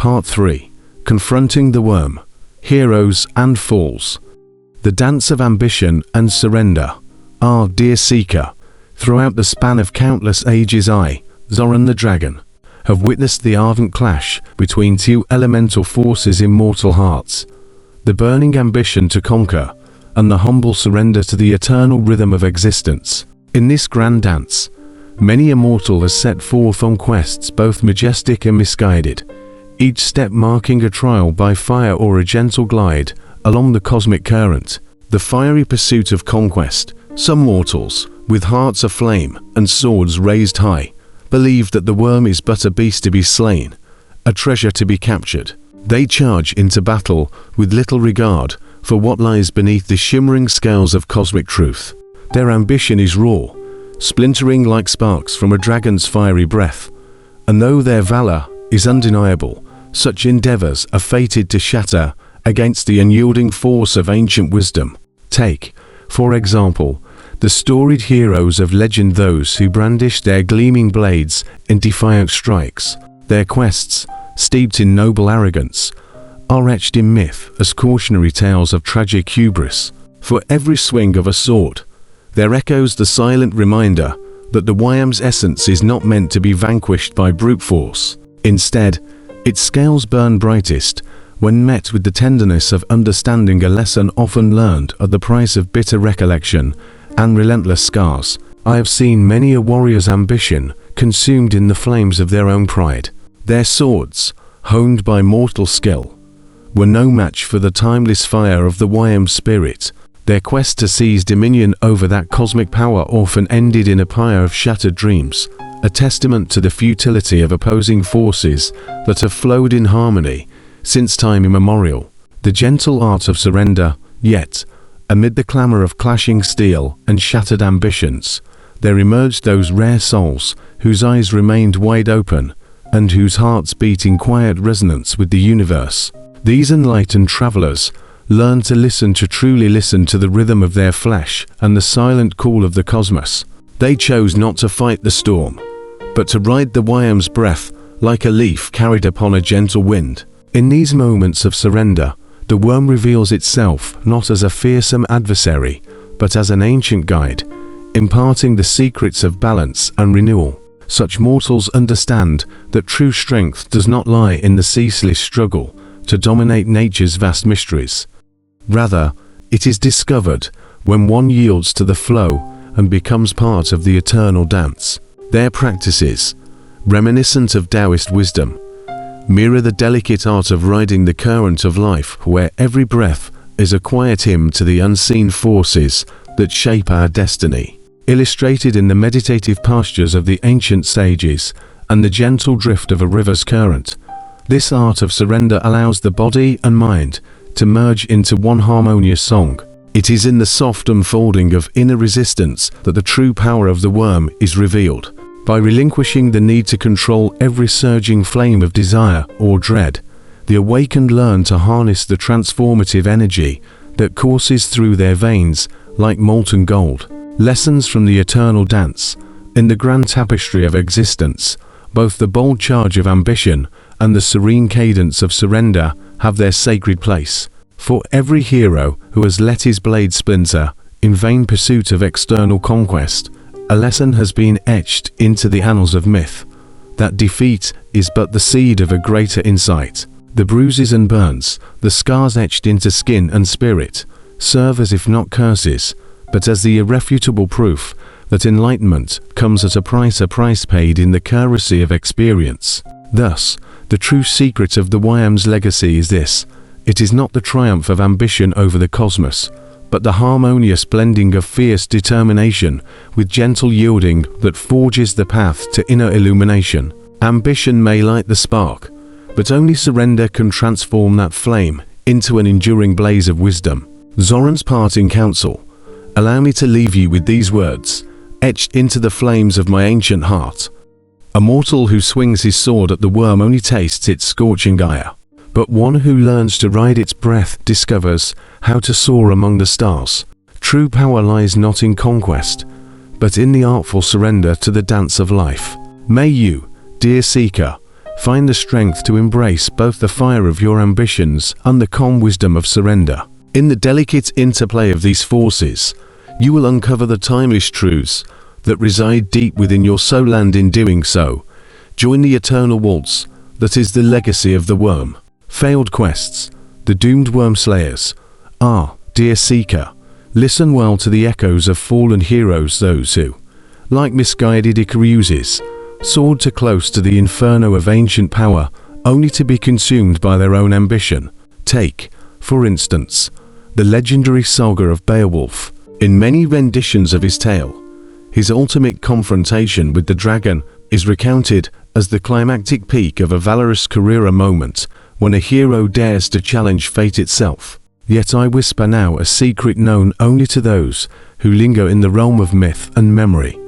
Part 3. Confronting the Wyrm. Heroes and Falls. The dance of ambition and surrender. Ah, dear seeker, throughout the span of countless ages I, Zoran the Dragon, have witnessed the ardent clash between two elemental forces in mortal hearts. The burning ambition to conquer, and the humble surrender to the eternal rhythm of existence. In this grand dance, many a mortal has set forth on quests both majestic and misguided, each step marking a trial by fire or a gentle glide along the cosmic current, the fiery pursuit of conquest. Some mortals, with hearts aflame and swords raised high, believe that the worm is but a beast to be slain, a treasure to be captured. They charge into battle with little regard for what lies beneath the shimmering scales of cosmic truth. Their ambition is raw, splintering like sparks from a dragon's fiery breath, and though their valor is undeniable, such endeavors are fated to shatter against the unyielding force of ancient wisdom. Take, for example, the storied heroes of legend, those who brandish their gleaming blades in defiant strikes. Their quests, steeped in noble arrogance, are etched in myth as cautionary tales of tragic hubris. For every swing of a sword, there echoes the silent reminder that the Wyrm's essence is not meant to be vanquished by brute force. Instead, its scales burn brightest when met with the tenderness of understanding, a lesson often learned at the price of bitter recollection and relentless scars. I have seen many a warrior's ambition consumed in the flames of their own pride. Their swords, honed by mortal skill, were no match for the timeless fire of the Wyrm spirit. Their quest to seize dominion over that cosmic power often ended in a pyre of shattered dreams, a testament to the futility of opposing forces that have flowed in harmony since time immemorial. The gentle art of surrender, yet, amid the clamor of clashing steel and shattered ambitions, there emerged those rare souls whose eyes remained wide open and whose hearts beat in quiet resonance with the universe. These enlightened travelers learned to truly listen to the rhythm of their flesh and the silent call of the cosmos. They chose not to fight the storm, but to ride the Wyrm's breath like a leaf carried upon a gentle wind. In these moments of surrender, the worm reveals itself not as a fearsome adversary, but as an ancient guide, imparting the secrets of balance and renewal. Such mortals understand that true strength does not lie in the ceaseless struggle to dominate nature's vast mysteries. Rather, it is discovered when one yields to the flow and becomes part of the eternal dance. Their practices, reminiscent of Taoist wisdom, mirror the delicate art of riding the current of life, where every breath is a quiet hymn to the unseen forces that shape our destiny. Illustrated in the meditative postures of the ancient sages and the gentle drift of a river's current, this art of surrender allows the body and mind to merge into one harmonious song. It is in the soft unfolding of inner resistance that the true power of the worm is revealed. By relinquishing the need to control every surging flame of desire or dread, the awakened learn to harness the transformative energy that courses through their veins like molten gold. Lessons from the eternal dance. In the grand tapestry of existence, both the bold charge of ambition and the serene cadence of surrender have their sacred place. For every hero who has let his blade splinter in vain pursuit of external conquest, a lesson has been etched into the annals of myth, that defeat is but the seed of a greater insight. The bruises and burns, the scars etched into skin and spirit, serve as if not curses, but as the irrefutable proof that enlightenment comes at a price paid in the currency of experience. Thus, the true secret of the Wyrm's legacy is this: it is not the triumph of ambition over the cosmos, but the harmonious blending of fierce determination with gentle yielding that forges the path to inner illumination. Ambition may light the spark, but only surrender can transform that flame into an enduring blaze of wisdom. Zoran's parting counsel. Allow me to leave you with these words, etched into the flames of my ancient heart. A mortal who swings his sword at the worm only tastes its scorching ire, but one who learns to ride its breath discovers how to soar among the stars. True power lies not in conquest, but in the artful surrender to the dance of life. May you, dear seeker, Find the strength to embrace both the fire of your ambitions and the calm wisdom of surrender. In the delicate interplay of these forces, you will uncover the timeless truths that reside deep within your soul, and in doing so, join the eternal waltz that is the legacy of the worm. Failed quests, the doomed worm slayers. Dear seeker, listen well to the echoes of fallen heroes, those who, like misguided Icaruses, soared too close to the inferno of ancient power, only to be consumed by their own ambition. Take, for instance, the legendary saga of Beowulf. In many renditions of his tale, his ultimate confrontation with the dragon is recounted as the climactic peak of a valorous career, a moment when a hero dares to challenge fate itself. Yet I whisper now a secret known only to those who linger in the realm of myth and memory.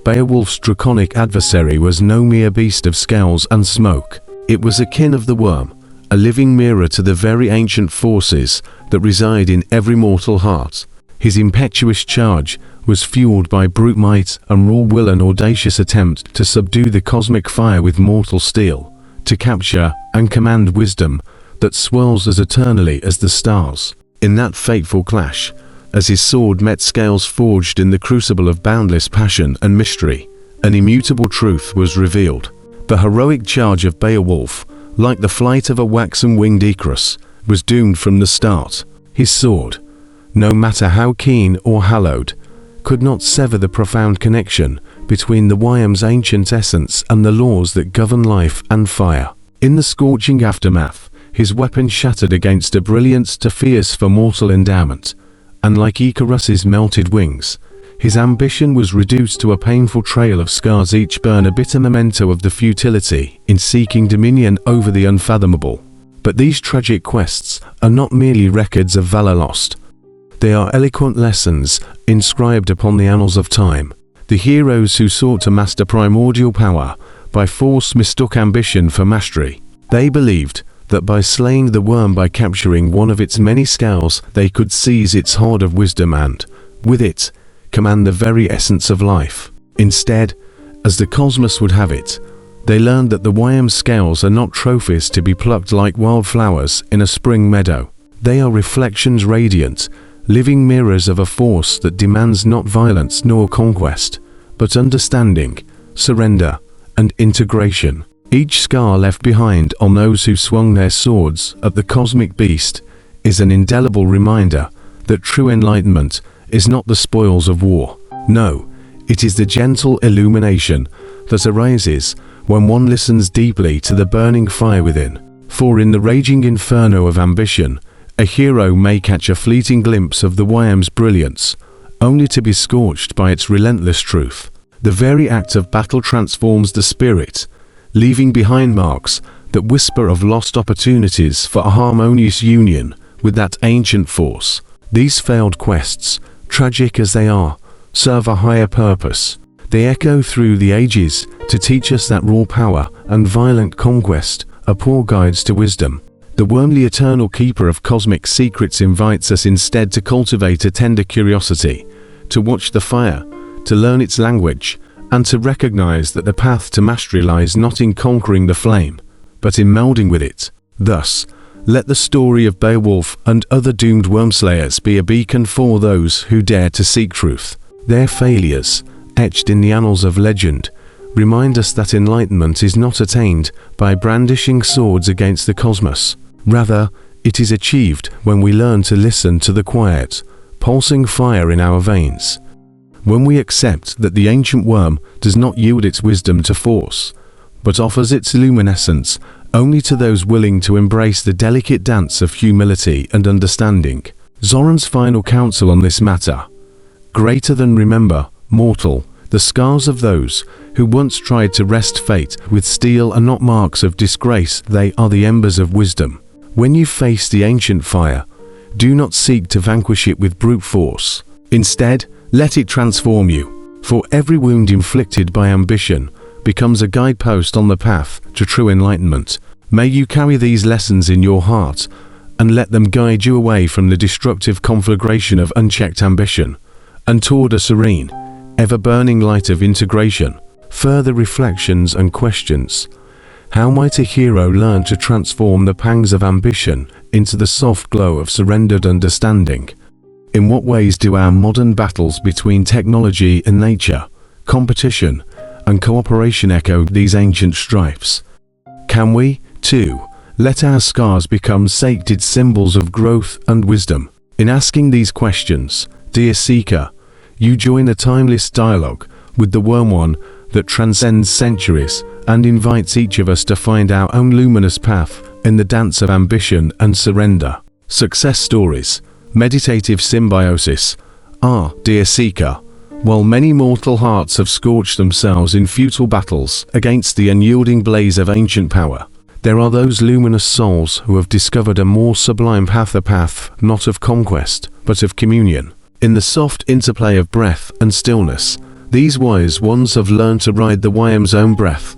Beowulf's draconic adversary was no mere beast of scales and smoke. It was akin of the worm, a living mirror to the very ancient forces that reside in every mortal heart. His impetuous charge was fueled by brute might and raw will, an audacious attempt to subdue the cosmic fire with mortal steel, to capture and command wisdom that swirls as eternally as the stars. In that fateful clash, as his sword met scales forged in the crucible of boundless passion and mystery, an immutable truth was revealed. The heroic charge of Beowulf, like the flight of a waxen-winged Icarus, was doomed from the start. His sword, no matter how keen or hallowed, could not sever the profound connection between the Wyrm's ancient essence and the laws that govern life and fire. In the scorching aftermath, his weapon shattered against a brilliance too fierce for mortal endowment, and like Icarus's melted wings, his ambition was reduced to a painful trail of scars, each burn a bitter memento of the futility in seeking dominion over the unfathomable. But these tragic quests are not merely records of valor lost. They are eloquent lessons inscribed upon the annals of time. The heroes who sought to master primordial power by force mistook ambition for mastery. They believed that by slaying the worm, by capturing one of its many scales, they could seize its hoard of wisdom and, with it, command the very essence of life. Instead, as the cosmos would have it, they learned that the Wyrm's scales are not trophies to be plucked like wildflowers in a spring meadow. They are reflections radiant, living mirrors of a force that demands not violence nor conquest, but understanding, surrender, and integration. Each scar left behind on those who swung their swords at the cosmic beast is an indelible reminder that true enlightenment is not the spoils of war. No, it is the gentle illumination that arises when one listens deeply to the burning fire within. For in the raging inferno of ambition, a hero may catch a fleeting glimpse of the Wyrm's brilliance, only to be scorched by its relentless truth. The very act of battle transforms the spirit, leaving behind marks that whisper of lost opportunities for a harmonious union with that ancient force. These failed quests, tragic as they are, serve a higher purpose. They echo through the ages to teach us that raw power and violent conquest are poor guides to wisdom. The worm, the eternal keeper of cosmic secrets, invites us instead to cultivate a tender curiosity, to watch the fire, to learn its language, and to recognize that the path to mastery lies not in conquering the flame, but in melding with it. Thus, let the story of Beowulf and other doomed wormslayers be a beacon for those who dare to seek truth. Their failures, etched in the annals of legend, remind us that enlightenment is not attained by brandishing swords against the cosmos. Rather, it is achieved when we learn to listen to the quiet, pulsing fire in our veins. When we accept that the ancient worm does not yield its wisdom to force, but offers its luminescence only to those willing to embrace the delicate dance of humility and understanding. Zoran's final counsel on this matter: greater than remember, mortal, the scars of those who once tried to wrest fate with steel are not marks of disgrace, they are the embers of wisdom. When you face the ancient fire, do not seek to vanquish it with brute force. Instead, let it transform you, for every wound inflicted by ambition becomes a guidepost on the path to true enlightenment. May you carry these lessons in your heart and let them guide you away from the destructive conflagration of unchecked ambition and toward a serene, ever-burning light of integration. Further reflections and questions. How might a hero learn to transform the pangs of ambition into the soft glow of surrendered understanding? In what ways do our modern battles between technology and nature, competition and cooperation echo these ancient strifes? Can we, too, let our scars become sacred symbols of growth and wisdom? In asking these questions, dear seeker, you join a timeless dialogue with the Wyrm one that transcends centuries and invites each of us to find our own luminous path in the dance of ambition and surrender. Success stories, meditative symbiosis. Dear seeker, while many mortal hearts have scorched themselves in futile battles against the unyielding blaze of ancient power, there are those luminous souls who have discovered a more sublime path, a path not of conquest, but of communion. In the soft interplay of breath and stillness, these wise ones have learned to ride the Wyrm's own breath,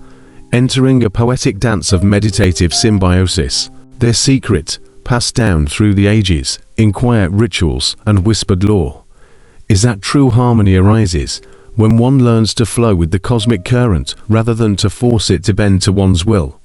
entering a poetic dance of meditative symbiosis. Their secret, passed down through the ages, in quiet rituals and whispered lore, is that true harmony arises when one learns to flow with the cosmic current rather than to force it to bend to one's will.